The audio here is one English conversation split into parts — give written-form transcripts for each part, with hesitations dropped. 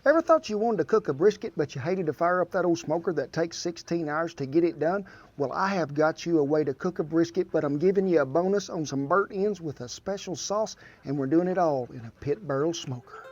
Ever thought you wanted to cook a brisket, but you hated to fire up that old smoker that takes 16 hours to get it done? Well, I have got you a way to cook a brisket, but I'm giving you a bonus on some burnt ends with a special sauce, and we're doing it all in a pit barrel smoker.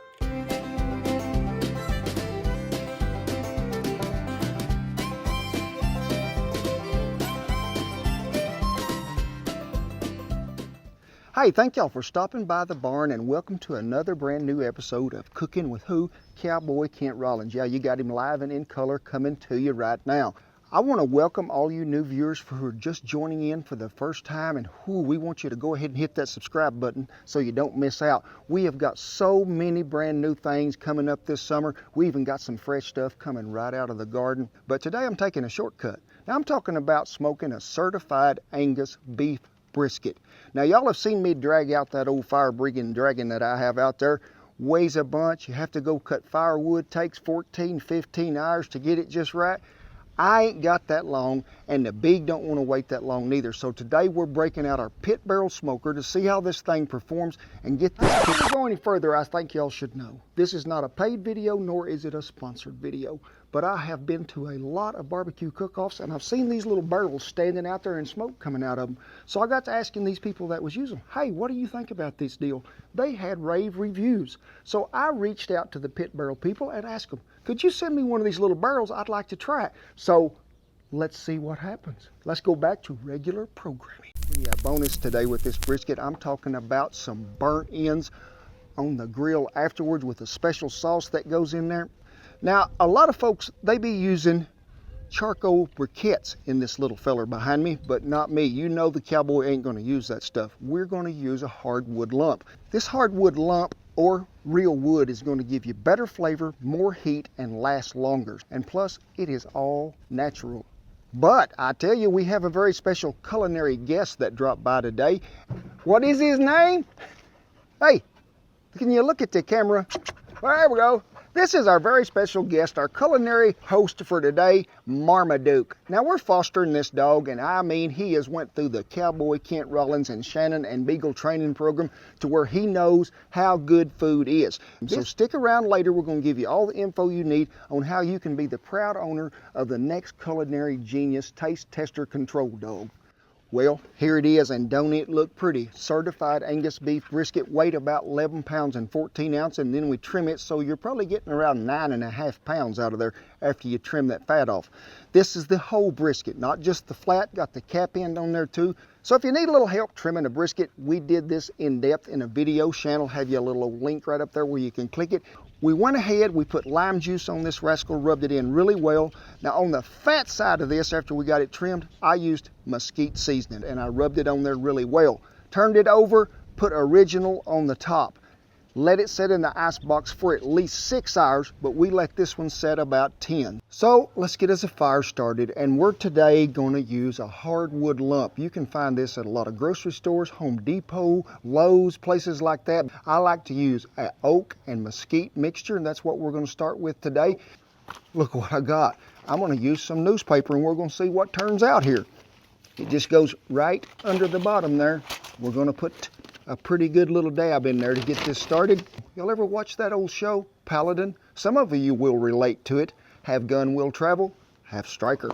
Hey, thank y'all for stopping by the barn and welcome to another brand new episode of Cooking with Who? Cowboy Kent Rollins. Yeah, you got him live and in color coming to you right now. I want to welcome all you new viewers who are just joining in for the first time, and we want you to go ahead and hit that subscribe button so you don't miss out. We have got so many brand new things coming up this summer. We even got some fresh stuff coming right out of the garden. But today I'm taking a shortcut. Now I'm talking about smoking a certified Angus beef brisket. Now y'all have seen me drag out that old fire-breathing dragon that I have out there. Weighs a bunch. You have to go cut firewood. Takes 14, 15 hours to get it just right. I ain't got that long, and the beef don't want to wait that long neither. So today we're breaking out our pit barrel smoker to see how this thing performs and get this. Before we go any further, I think y'all should know this is not a paid video, nor is it a sponsored video. But I have been to a lot of barbecue cook-offs, and I've seen these little barrels standing out there and smoke coming out of them. So I got to asking these people that was using them, hey, what do you think about this deal? They had rave reviews. So I reached out to the pit barrel people and asked them, could you send me one of these little barrels? I'd like to try it. So let's see what happens. Let's go back to regular programming. Yeah, bonus today with this brisket, I'm talking about some burnt ends on the grill afterwards with a special sauce that goes in there. Now, a lot of folks, they be using charcoal briquettes in this little feller behind me, but not me. You know the Cowboy ain't going to use that stuff. We're going to use a hardwood lump. This hardwood lump or real wood is going to give you better flavor, more heat, and last longer. And plus, it is all natural. But I tell you, we have a very special culinary guest that dropped by today. What is his name? Hey, can you look at the camera? There we go. This is our very special guest, our culinary host for today, Marmaduke. Now we're fostering this dog, and I mean he has went through the Cowboy Kent Rollins and Shannon and Beagle training program to where he knows how good food is. So stick around later, we're going to give you all the info you need on how you can be the proud owner of the next culinary genius taste tester control dog. Well, here it is, and don't it look pretty? Certified Angus beef brisket, weight about 11 pounds and 14 ounces, and then we trim it, so you're probably getting around 9.5 pounds out of there after you trim that fat off. This is the whole brisket, not just the flat, got the cap end on there too. So if you need a little help trimming a brisket, we did this in depth in a video. Shan'll have you a little link right up there where you can click it. We went ahead, we put lime juice on this rascal, rubbed it in really well. Now on the fat side of this, after we got it trimmed, I used mesquite seasoning and I rubbed it on there really well. Turned it over, put original on the top. Let it sit in the ice box for at least 6 hours, but we let this one set about 10. So let's get us a fire started, and we're today going to use a hardwood lump. You can find this at a lot of grocery stores, Home Depot, Lowe's, places like that. I like to use an oak and mesquite mixture, and that's what we're going to start with today. Look what I got. I'm going to use some newspaper, and we're going to see what turns out here. It just goes right under the bottom there. We're going to put a pretty good little dab in there to get this started. Y'all ever watch that old show, Paladin? Some of you will relate to it. Have gun will travel, have striker.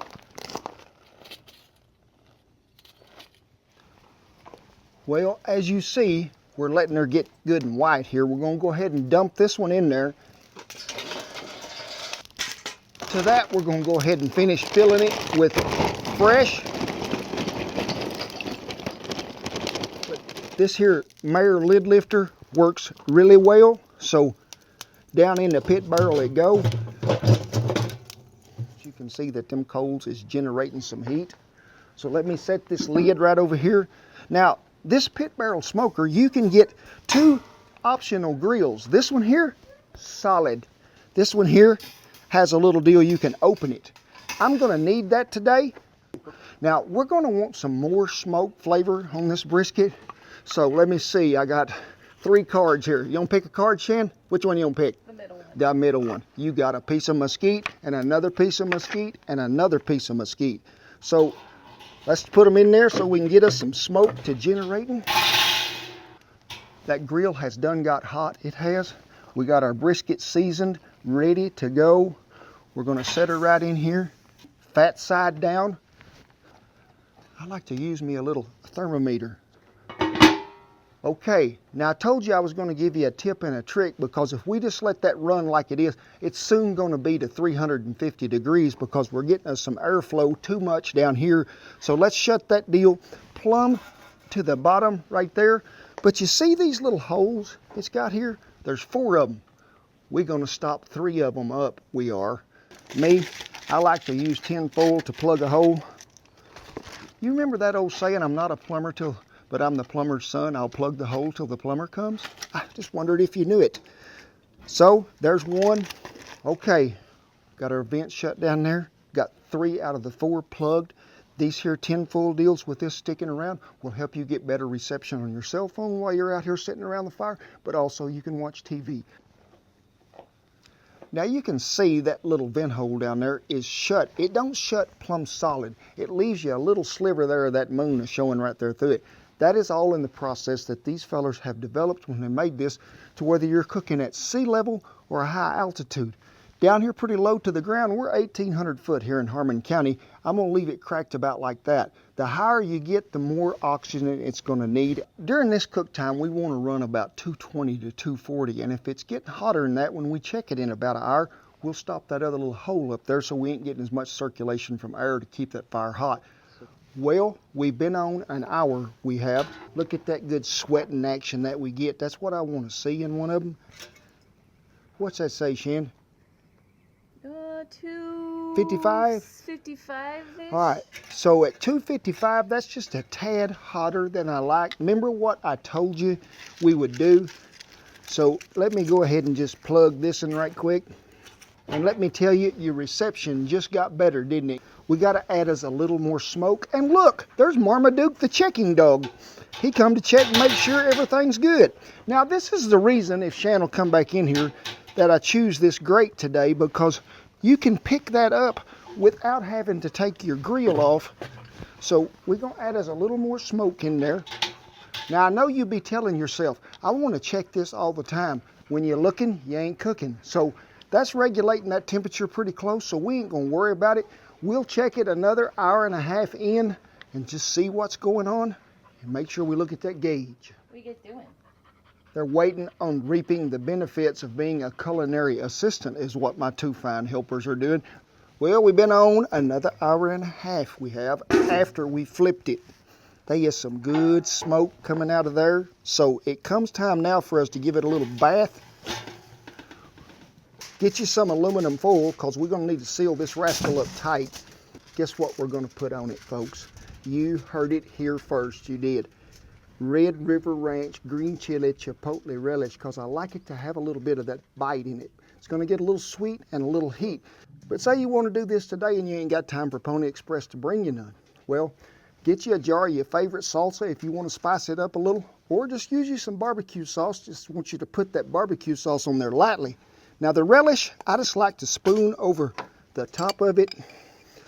Well, as you see, we're letting her get good and white here. We're going to go ahead and dump this one in there. To that, we're going to go ahead and finish filling it with fresh. This here Mayer lid lifter works really well, so down in the pit barrel it go. You can see that them coals is generating some heat. So let me set this lid right over here. Now, this pit barrel smoker, you can get two optional grills. This one here, solid. This one here has a little deal you can open it. I'm gonna need that today. Now, we're gonna want some more smoke flavor on this brisket. So let me see, I got 3 cards here. You want to pick a card, Shan? Which one you want to pick? The middle one. The middle one. You got a piece of mesquite and another piece of mesquite and another piece of mesquite. So let's put them in there so we can get us some smoke to generating. That grill has done got hot. It has. We got our brisket seasoned, ready to go. We're gonna set her right in here, fat side down. I like to use me a little thermometer. Okay, now I told you I was going to give you a tip and a trick, because if we just let that run like it is, it's soon going to be to 350 degrees because we're getting us some airflow too much down here. So let's shut that deal plumb to the bottom right there. But you see these little holes it's got here? There's 4 of them. We're going to stop 3 of them up. We are. Me, I like to use tin foil to plug a hole. You remember that old saying, I'm not a plumber but I'm the plumber's son. I'll plug the hole till the plumber comes. I just wondered if you knew it. So there's one. Okay, got our vent shut down there. Got 3 out of the 4 plugged. These here tinfoil deals with this sticking around will help you get better reception on your cell phone while you're out here sitting around the fire, but also you can watch TV. Now you can see that little vent hole down there is shut. It don't shut plumb solid. It leaves you a little sliver there of that moon is showing right there through it. That is all in the process that these fellers have developed when they made this, to whether you're cooking at sea level or a high altitude. Down here pretty low to the ground, we're 1,800 foot here in Harmon County. I'm gonna leave it cracked about like that. The higher you get, the more oxygen it's gonna need. During this cook time, we wanna run about 220 to 240, and if it's getting hotter than that, when we check it in about an hour, we'll stop that other little hole up there so we ain't getting as much circulation from air to keep that fire hot. Well, we've been on an hour, we have. Look at that good sweating action that we get. That's what I want to see in one of them. What's that say, Shan? 255? 55-ish. All right, so at 255, that's just a tad hotter than I like. Remember what I told you we would do? So let me go ahead and just plug this in right quick. And let me tell you, your reception just got better, didn't it? We got to add us a little more smoke. And look, there's Marmaduke the checking dog. He come to check and make sure everything's good. Now, this is the reason, if Shan will come back in here, that I choose this grate today, because you can pick that up without having to take your grill off. So we're going to add us a little more smoke in there. Now, I know you'll be telling yourself, I want to check this all the time. When you're looking, you ain't cooking. So that's regulating that temperature pretty close, so we ain't going to worry about it. We'll check it another hour and a half in and just see what's going on and make sure we look at that gauge. What are you guys doing? They're waiting on reaping the benefits of being a culinary assistant is what my 2 fine helpers are doing. Well, we've been on another hour and a half, we have, after we flipped it. There is some good smoke coming out of there. So it comes time now for us to give it a little bath. Get you some aluminum foil, because we're going to need to seal this rascal up tight. Guess what we're going to put on it, folks? You heard it here first. You did. Red River Ranch green chili chipotle relish, because I like it to have a little bit of that bite in it. It's going to get a little sweet and a little heat. But say you want to do this today and you ain't got time for Pony Express to bring you none. Well, get you a jar of your favorite salsa if you want to spice it up a little, or just use you some barbecue sauce. Just want you to put that barbecue sauce on there lightly. Now the relish, I just like to spoon over the top of it.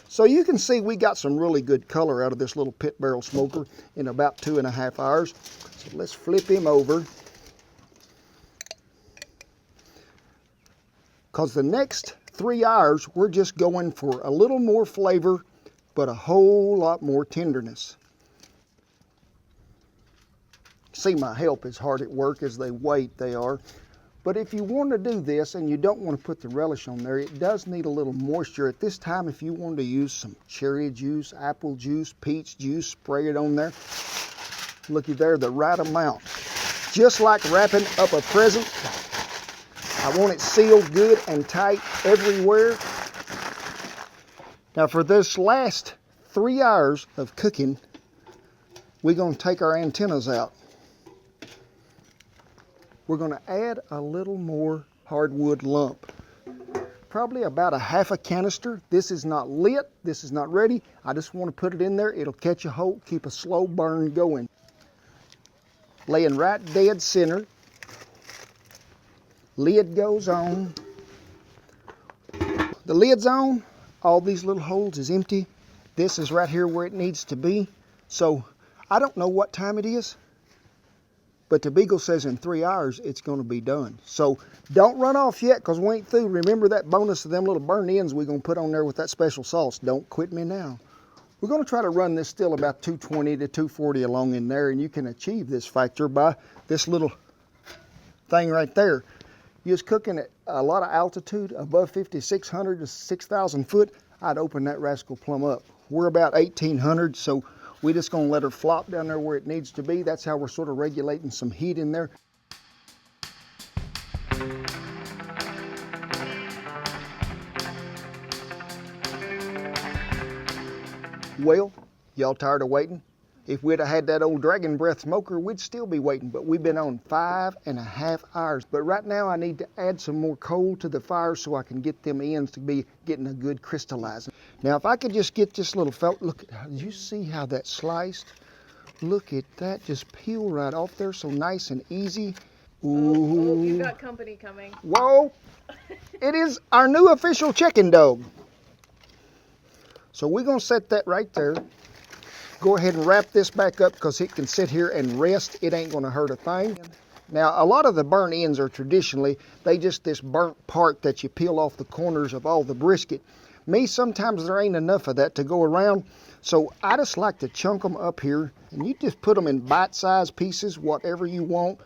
So you can see we got some really good color out of this little pit barrel smoker in about 2.5 hours. So let's flip him over. Because the next 3 hours, we're just going for a little more flavor, but a whole lot more tenderness. See, my help is hard at work as they wait, they are. But if you want to do this and you don't want to put the relish on there, it does need a little moisture. At this time, if you want to use some cherry juice, apple juice, peach juice, spray it on there. Looky there, the right amount. Just like wrapping up a present. I want it sealed good and tight everywhere. Now for this last 3 hours of cooking, we're going to take our antennas out. We're going to add a little more hardwood lump. Probably about a half a canister. This is not lit. This is not ready. I just want to put it in there. It'll catch a hold, keep a slow burn going. Laying right dead center. Lid goes on. The lid's on. All these little holes is empty. This is right here where it needs to be. So I don't know what time it is. But the Beagle says in 3 hours it's going to be done. So don't run off yet because we ain't through. Remember that bonus of them little burnt ends we're going to put on there with that special sauce. Don't quit me now. We're going to try to run this still about 220 to 240 along in there, and you can achieve this factor by this little thing right there. You're just cooking at a lot of altitude, above 5,600 to 6,000 foot. I'd open that rascal plumb up. We're about 1,800, so we're just going to let her flop down there where it needs to be. That's how we're sort of regulating some heat in there. Well, y'all tired of waiting? If we'd have had that old dragon breath smoker, we'd still be waiting, but we've been on 5.5 hours. But right now I need to add some more coal to the fire so I can get them ends to be getting a good crystallizing. Now if I could just get this little fella, look, did you see how that sliced? Look at that, just peel right off there, so nice and easy. Ooh. Oh, you've got company coming. Whoa, it is our new official chicken dog. So we're gonna set that right there. Go ahead and wrap this back up because it can sit here and rest. It ain't gonna hurt a thing. Now, a lot of the burnt ends are traditionally, they just this burnt part that you peel off the corners of all the brisket. Me, sometimes there ain't enough of that to go around, so I just like to chunk them up here, and you just put them in bite-sized pieces, whatever you want.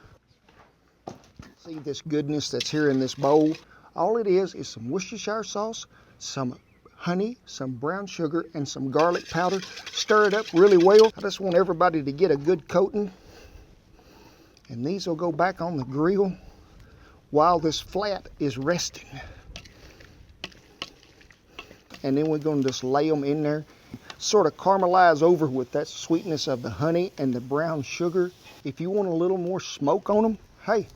See this goodness that's here in this bowl? All it is some Worcestershire sauce, some honey, some brown sugar, and some garlic powder. Stir it up really well. I just want everybody to get a good coating. And these will go back on the grill while this flat is resting. And then we're going to just lay them in there. Sort of caramelize over with that sweetness of the honey and the brown sugar. If you want a little more smoke on them, hey,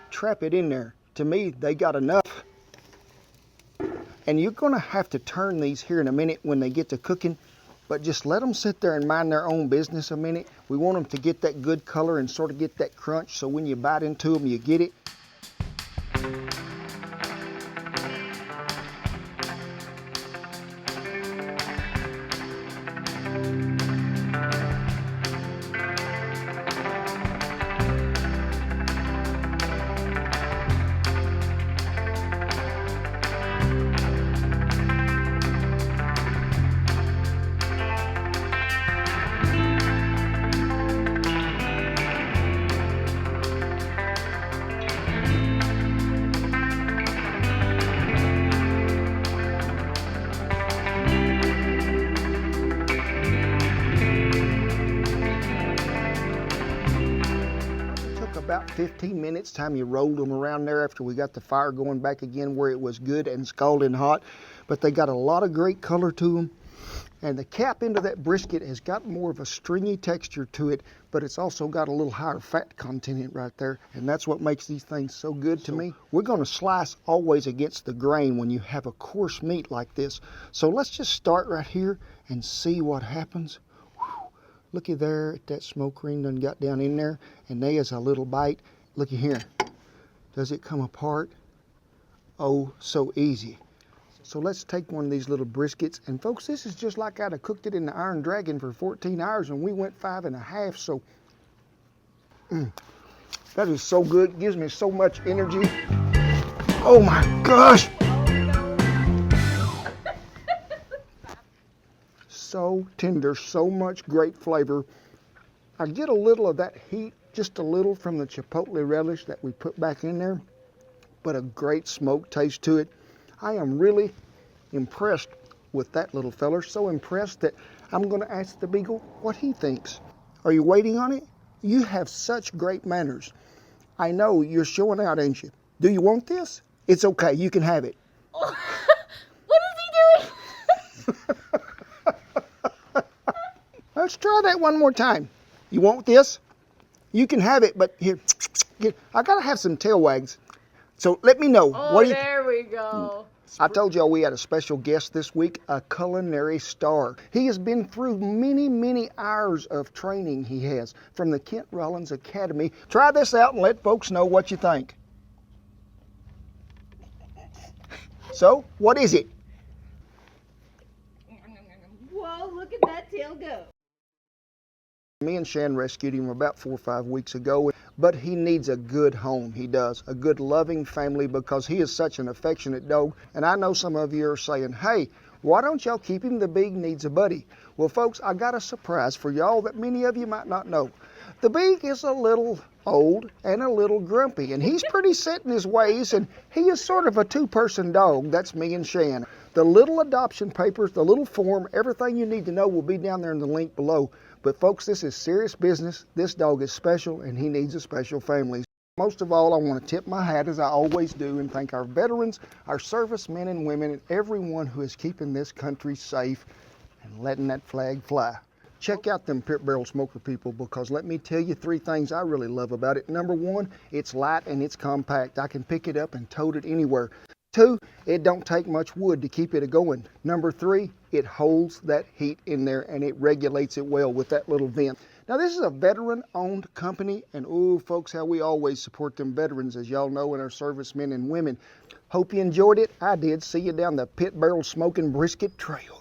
trap it in there. To me, they got enough. And you're going to have to turn these here in a minute when they get to cooking, but just let them sit there and mind their own business a minute. We want them to get that good color and sort of get that crunch, so when you bite into them, you get it. About 15 minutes time you rolled them around there after we got the fire going back again where it was good and scalding hot, but they got a lot of great color to them, and the cap into that brisket has got more of a stringy texture to it, but it's also got a little higher fat content right there, and that's what makes these things so good to me. We're going to slice always against the grain when you have a coarse meat like this, so let's just start right here and see what happens. Looky there at that smoke ring done got down in there, and there's a little bite. Looky here. Does it come apart? Oh, so easy. So let's take one of these little briskets, and folks, this is just like I'd have cooked it in the Iron Dragon for 14 hours, and we went 5.5, so that is so good. It gives me so much energy. Oh my gosh! So tender, so much great flavor. I get a little of that heat, just a little from the chipotle relish that we put back in there, but a great smoke taste to it. I am really impressed with that little feller, so impressed that I'm going to ask the Beagle what he thinks. Are you waiting on it? You have such great manners. I know you're showing out, ain't you? Do you want this? It's okay, you can have it. What is he doing? Let's try that one more time. You want this? You can have it, but here, I gotta have some tail wags. So let me know. Oh, there we go. I told y'all we had a special guest this week, a culinary star. He has been through many, many hours of training he has from the Kent Rollins Academy. Try this out and let folks know what you think. So, what is it? Whoa, look at that tail go. Me and Shan rescued him about 4 or 5 weeks ago, but he needs a good home. He does. A good loving family because he is such an affectionate dog. And I know some of you are saying, hey, why don't y'all keep him? The Beagle needs a buddy. Well, folks, I got a surprise for y'all that many of you might not know. The Beagle is a little old and a little grumpy, and he's pretty set in his ways, and he is sort of a two-person dog. That's me and Shan. The little adoption papers, the little form, everything you need to know will be down there in the link below. But folks, this is serious business. This dog is special, and he needs a special family. Most of all, I want to tip my hat, as I always do, and thank our veterans, our servicemen and women, and everyone who is keeping this country safe and letting that flag fly. Check out them Pit Barrel Smoker, people, because let me tell you 3 things I really love about it. Number 1, it's light and it's compact. I can pick it up and tote it anywhere. 2, it don't take much wood to keep it going. Number 3, it holds that heat in there and it regulates it well with that little vent. Now, this is a veteran-owned company, and ooh, folks, how we always support them veterans, as y'all know, and our servicemen and women. Hope you enjoyed it. I did. See you down the Pit Barrel Smoking Brisket Trail.